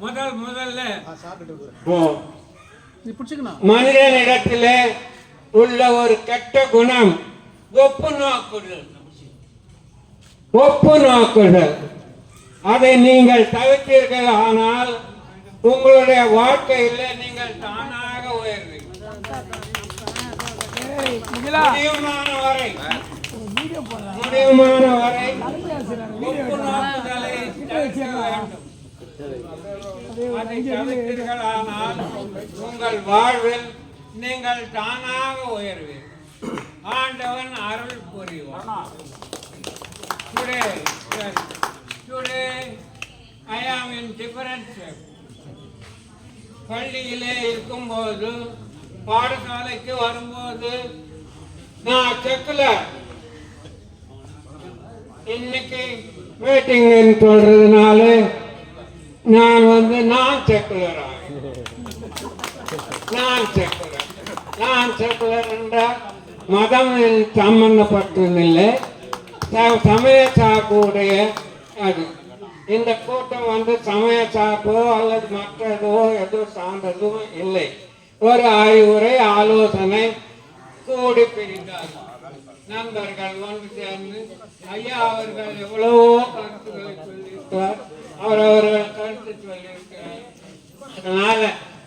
முதல்ல மனிதனிடத்திலே உள்ள ஒரு கெட்ட குணம் ஒப்பு நோக்குதல். அதை நீங்கள் தவிர்த்தீர்கள், ஆனால் உங்களுடைய வாழ்க்கையில் நீங்கள் தானாக உயர்வீர்கள். முடியுமான வரை ஒப்பு நோக்குதலை தவிர்க்க வேண்டும். அதை தவிர்த்தீர்களானால் உங்கள் வாழ்வில் நீங்கள் தானாக உயர்வீர்கள். ஆண்டவன் அருள் புரிவார். Today I am in different shape. பள்ளியிலே இருக்கும்போது, பாடசாலைக்கு வரும்போது நான் செக்குலர். இன்னைக்கு மீட்டிங் சொல்றதுனால நான் நான் செக்குலர் என்றால் மதம் சம்பந்தப்பட்டதில்லை, சமய சாக்குடைய அது. இந்த கூட்டம் சமய சாக்கோ அல்லது மற்றதோ எதோ சார்ந்ததும் இல்லை. ஒரு அறிவுரை ஆலோசனை கூடி பிரிந்தார்கள். நண்பர்கள் ஒன்று சேர்ந்து ஐயா அவர்கள் எவ்வளவோ கருத்துக்களை சொல்லியிருக்கிறார், அவரவர்கள் கருத்து சொல்லியிருக்கிறார். அதனால